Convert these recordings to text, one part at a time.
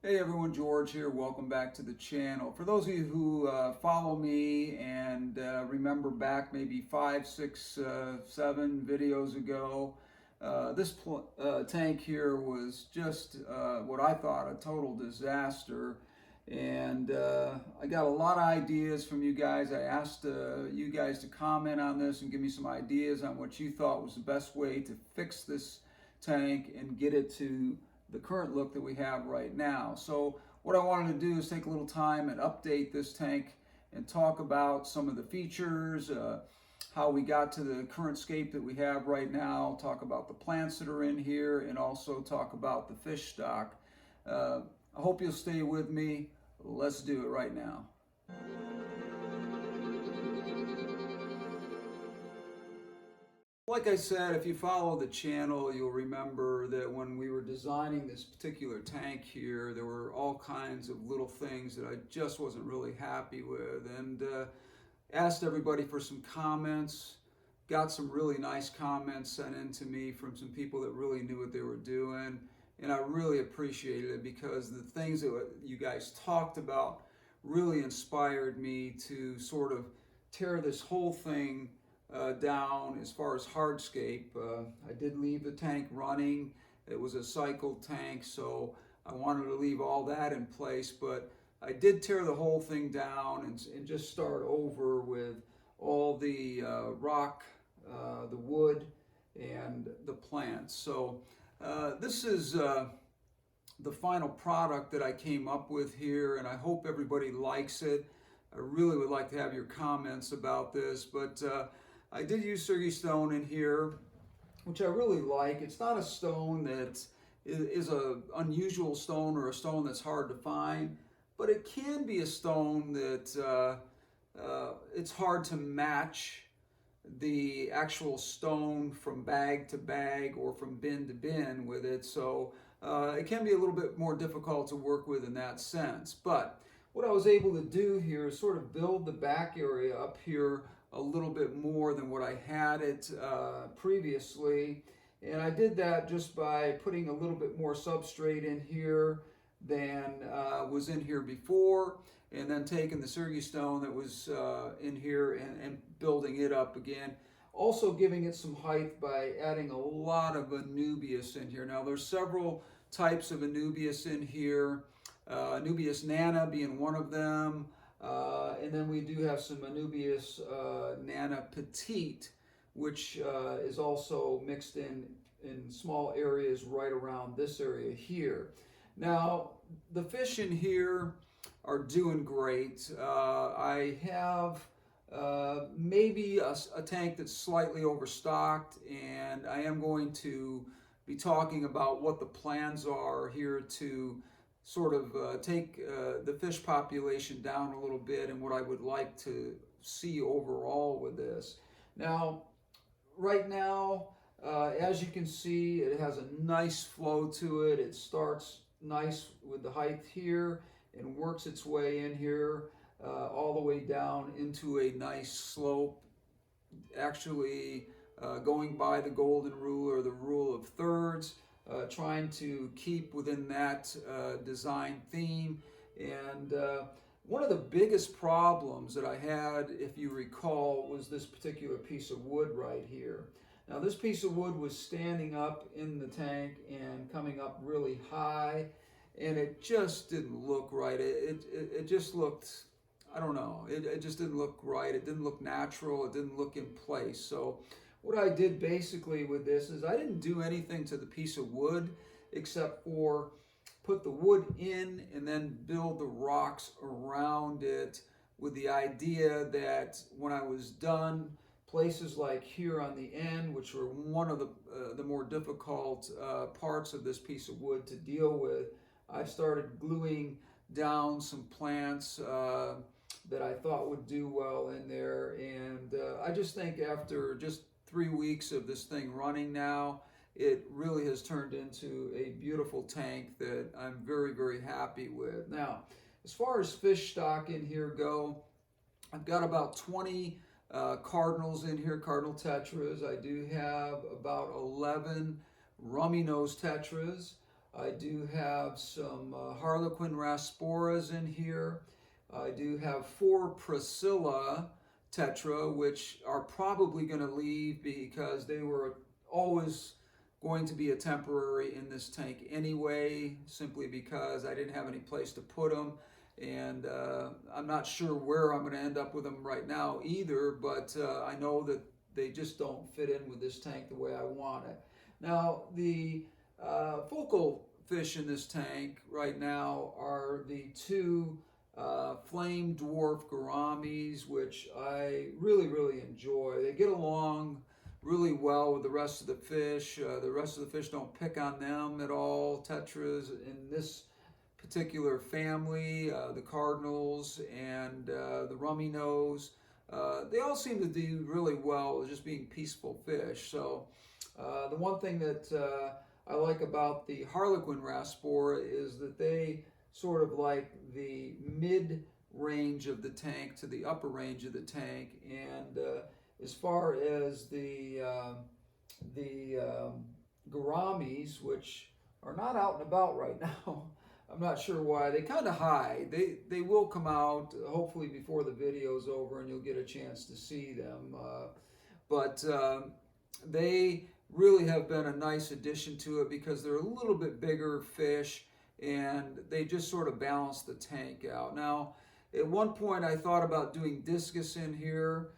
Hey everyone, George here. Welcome back to the channel. For those of you who follow me and remember back maybe 5, 6, 7 videos ago, this tank here was just what I thought a total disaster. And I got a lot of ideas from you guys. I asked you guys to comment on this and give me some ideas on what you thought was the best way to fix this tank and get it to the current look that we have right now. So what I wanted to do is take a little time and update this tank and talk about some of the features, how we got to the current scape that we have right now, talk about the plants that are in here, and also talk about the fish stock. I hope you'll stay with me. Let's do it right now. Like I said, if you follow the channel, you'll remember that when we were designing this particular tank here, there were all kinds of little things that I just wasn't really happy with, and asked everybody for some comments. Got some really nice comments sent in to me from some people that really knew what they were doing, and I really appreciated it because the things that you guys talked about really inspired me to sort of tear this whole thing down as far as hardscape. I did leave the tank running. It was a cycled tank, so I wanted to leave all that in place, but I did tear the whole thing down and just start over with all the rock, the wood, and the plants. So this is the final product that I came up with here, and I hope everybody likes it. I really would like to have your comments about this, but I did use Sergi stone in here, which I really like. It's not a stone that is an unusual stone or a stone that's hard to find, but it can be a stone that it's hard to match the actual stone from bag to bag or from bin to bin with it. So it can be a little bit more difficult to work with in that sense. But what I was able to do here is sort of build the back area up here a little bit more than what I had it previously, and I did that just by putting a little bit more substrate in here than was in here before, and then taking the Sergi stone that was in here and building it up again. Also giving it some height by adding a lot of Anubias in here. Now there's several types of Anubias in here, Anubias nana being one of them. And then we do have some Anubias nana petite, which is also mixed in small areas right around this area here. Now, the fish in here are doing great. I have maybe a tank that's slightly overstocked, and I am going to be talking about what the plans are here to sort of take the fish population down a little bit and what I would like to see overall with this. Now, right now, as you can see, it has a nice flow to it. It starts nice with the height here and works its way in here all the way down into a nice slope, actually going by the golden rule or the rule of thirds. Trying to keep within that design theme. And one of the biggest problems that I had, if you recall, was this particular piece of wood right here. Now this piece of wood was standing up in the tank and coming up really high, and it just didn't look right. It just looked, I don't know, it just didn't look right. It didn't look natural. It didn't look in place. So what I did basically with this is I didn't do anything to the piece of wood except for put the wood in and then build the rocks around it, with the idea that when I was done, places like here on the end, which were one of the more difficult parts of this piece of wood to deal with, I started gluing down some plants that I thought would do well in there. And I just think after just 3 weeks of this thing running now, it really has turned into a beautiful tank that I'm very, very happy with. Now, as far as fish stock in here go, I've got about 20 cardinals in here, cardinal tetras. I do have about 11 rummy nose tetras. I do have some Harlequin rasporas in here. I do have 4 Priscilla tetra, which are probably going to leave because they were always going to be a temporary in this tank anyway, simply because I didn't have any place to put them. And I'm not sure where I'm going to end up with them right now either, but I know that they just don't fit in with this tank the way I want it. Now, the focal fish in this tank right now are the 2 flame dwarf gouramis, which I really enjoy. They get along really well with the rest of the fish. The rest of the fish don't pick on them at all. Tetras in this particular family, the cardinals and the rummy nose, they all seem to do really well with just being peaceful fish. So the one thing that I like about the Harlequin raspora is that they sort of like the mid range of the tank to the upper range of the tank. And as far as the gouramis, which are not out and about right now, I'm not sure why. They kind of hide. They will come out hopefully before the video's over and you'll get a chance to see them. But they really have been a nice addition to it because they're a little bit bigger fish and they just sort of balance the tank out. Now, at one point I thought about doing discus in here,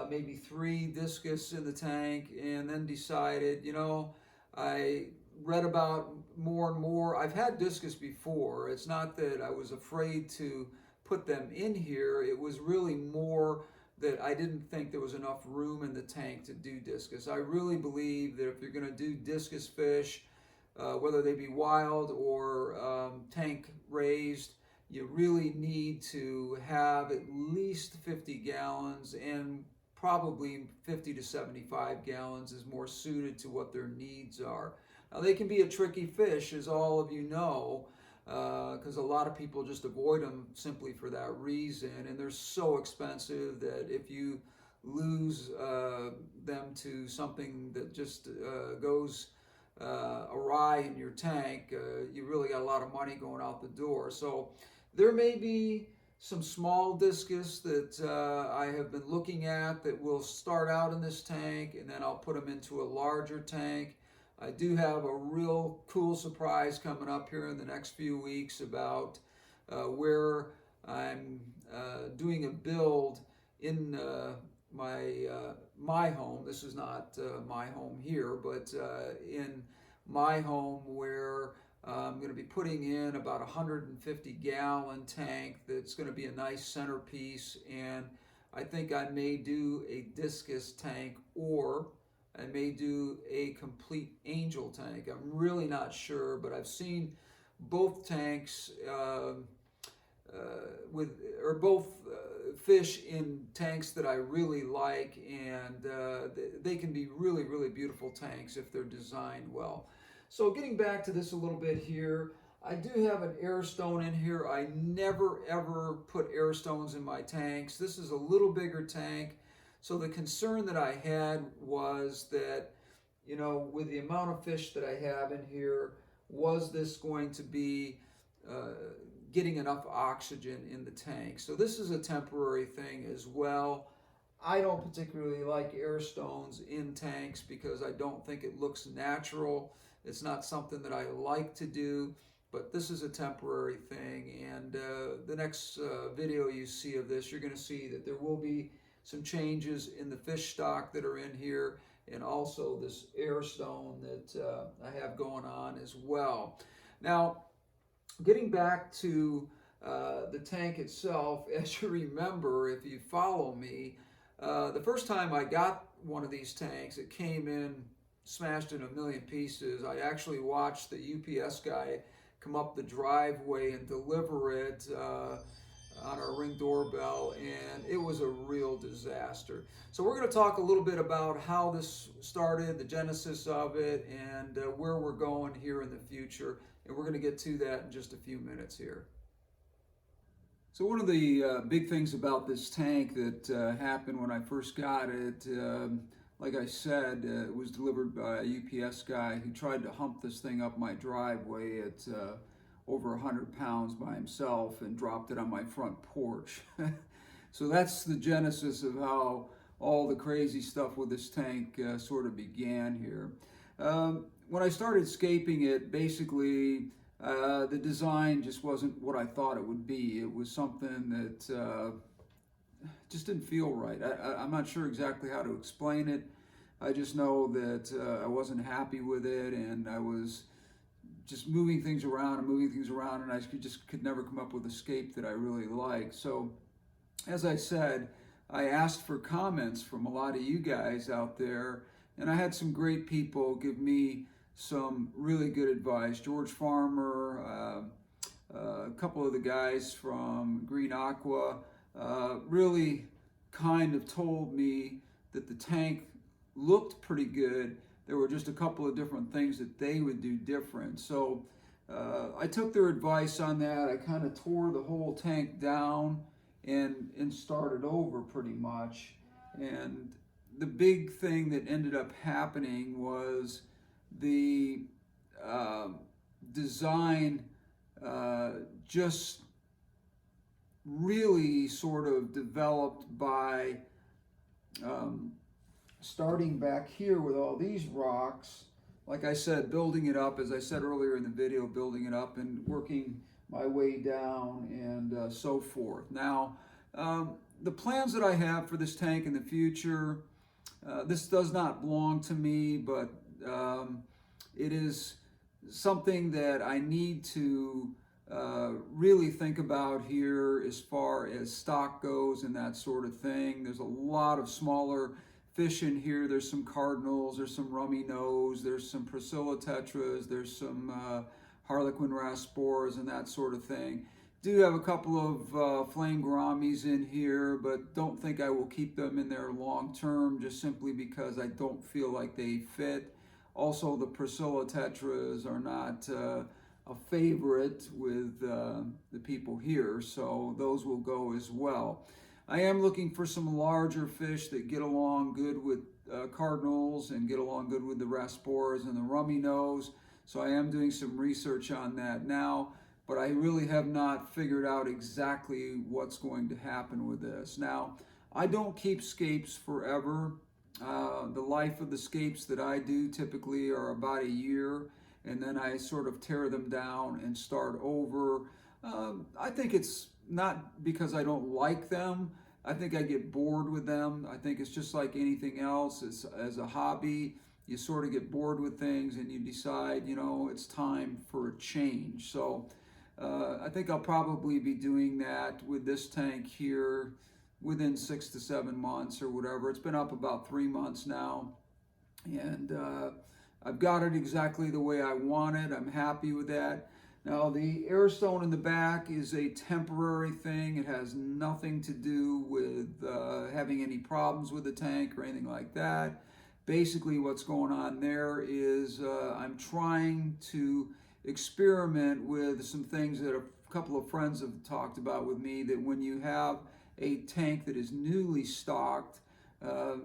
maybe 3 discus in the tank, and then decided, you know, I read about more and more. I've had discus before. It's not that I was afraid to put them in here. It was really more that I didn't think there was enough room in the tank to do discus. I really believe that if you're going to do discus fish, whether they be wild or tank raised, you really need to have at least 50 gallons, and probably 50 to 75 gallons is more suited to what their needs are. Now, they can be a tricky fish, as all of you know, because a lot of people just avoid them simply for that reason, and they're so expensive that if you lose them to something that just goes awry in your tank, you really got a lot of money going out the door. So there may be some small discus that I have been looking at that will start out in this tank, and then I'll put them into a larger tank. I do have a real cool surprise coming up here in the next few weeks about where I'm doing a build in my home. This is not my home here, but in my home, where I'm going to be putting in about a 150-gallon tank that's going to be a nice centerpiece, and I think I may do a discus tank, or I may do a complete angel tank. I'm really not sure, but I've seen both tanks both fish in tanks that I really like, and they can be really beautiful tanks if they're designed well. So getting back to this a little bit here, I do have an air stone in here. I never ever put air stones in my tanks. This is a little bigger tank. So the concern that I had was that, you know, with the amount of fish that I have in here, was this going to be getting enough oxygen in the tank? So this is a temporary thing as well. I don't particularly like air stones in tanks because I don't think it looks natural. It's not something that I like to do, but this is a temporary thing. And the next video you see of this, you're going to see that there will be some changes in the fish stock that are in here, and also this air stone that I have going on as well. Now, getting back to the tank itself, as you remember, if you follow me, the first time I got one of these tanks, it came in smashed in a million pieces. I actually watched the UPS guy come up the driveway and deliver it on our Ring doorbell, and it was a real disaster. So we're going to talk a little bit about how this started, the genesis of it, and where we're going here in the future, and we're going to get to that in just a few minutes here. So one of the big things about this tank that happened when I first got it, like I said, it was delivered by a UPS guy who tried to hump this thing up my driveway at over 100 pounds by himself and dropped it on my front porch. So that's the genesis of how all the crazy stuff with this tank sort of began here. When I started scaping it, basically the design just wasn't what I thought it would be. It was something that just didn't feel right. I'm not sure exactly how to explain it. I just know that I wasn't happy with it, and I was just moving things around, and I just could never come up with a scape that I really liked. So, as I said, I asked for comments from a lot of you guys out there, and I had some great people give me some really good advice. George Farmer, a couple of the guys from Green Aqua, really kind of told me that the tank looked pretty good. There were just a couple of different things that they would do different. So I took their advice on that. I kind of tore the whole tank down and started over pretty much. And the big thing that ended up happening was the design just really sort of developed by starting back here with all these rocks. Like I said, building it up, as I said earlier in the video, building it up and working my way down and so forth. Now, the plans that I have for this tank in the future, this does not belong to me, but it is something that I need to really think about here as far as stock goes and that sort of thing. There's a lot of smaller fish in here. There's some cardinals, there's some rummy nose, there's some Priscilla tetras, there's some harlequin rasboras and that sort of thing. Do have a couple of flame gouramis in here, but don't think I will keep them in there long term, just simply because I don't feel like they fit. Also, the Priscilla tetras are not a favorite with the people here, so those will go as well. I am looking for some larger fish that get along good with cardinals and get along good with the rasboras and the rummy nose, so I am doing some research on that now, but I really have not figured out exactly what's going to happen with this. Now, I don't keep scapes forever. The life of the scapes that I do typically are about a year, and then I sort of tear them down and start over. I think it's not because I don't like them. I think I get bored with them. I think it's just like anything else. As a hobby, you sort of get bored with things and you decide, you know, it's time for a change. So I think I'll probably be doing that with this tank here within 6 to 7 months or whatever. It's been up about 3 months now, and I've got it exactly the way I want it. I'm happy with that. Now, the air stone in the back is a temporary thing. It has nothing to do with having any problems with the tank or anything like that. Basically, what's going on there is I'm trying to experiment with some things that a couple of friends have talked about with me, that when you have a tank that is newly stocked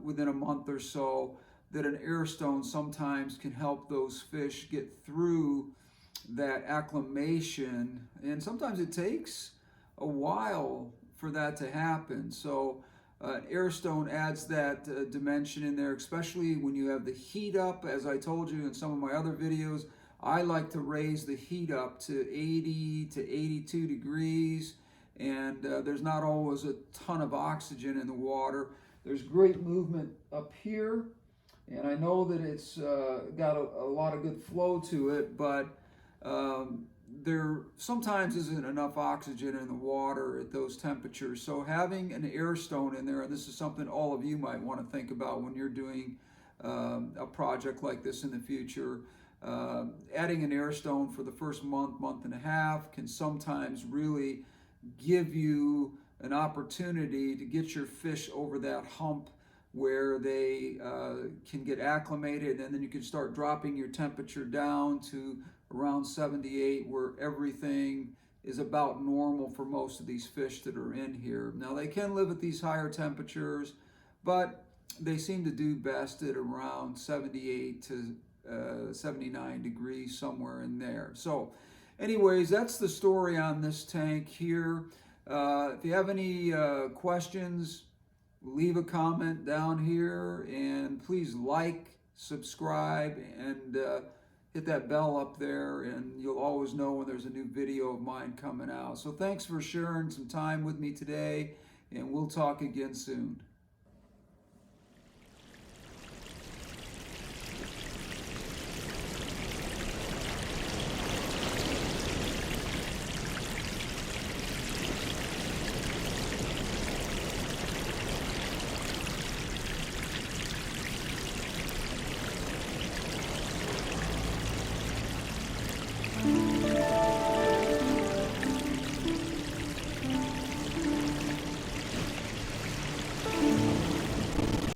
within a month or so, that an air stone sometimes can help those fish get through that acclimation, and sometimes it takes a while for that to happen. So an air stone adds that dimension in there, especially when you have the heat up. As I told you in some of my other videos, I like to raise the heat up to 80 to 82 degrees, and there's not always a ton of oxygen in the water. There's great movement up here, and I know that it's got a lot of good flow to it, but there sometimes isn't enough oxygen in the water at those temperatures. So having an air stone in there, and this is something all of you might want to think about when you're doing a project like this in the future, adding an air stone for the first month and a half can sometimes really give you an opportunity to get your fish over that hump where they can get acclimated, and then you can start dropping your temperature down to around 78, where everything is about normal for most of these fish that are in here. Now, they can live at these higher temperatures, but they seem to do best at around 78 to 79 degrees, somewhere in there. So anyways, that's the story on this tank here. If you have any questions, leave a comment down here, and please like, subscribe, and hit that bell up there, and you'll always know when there's a new video of mine coming out. So thanks for sharing some time with me today, and we'll talk again soon.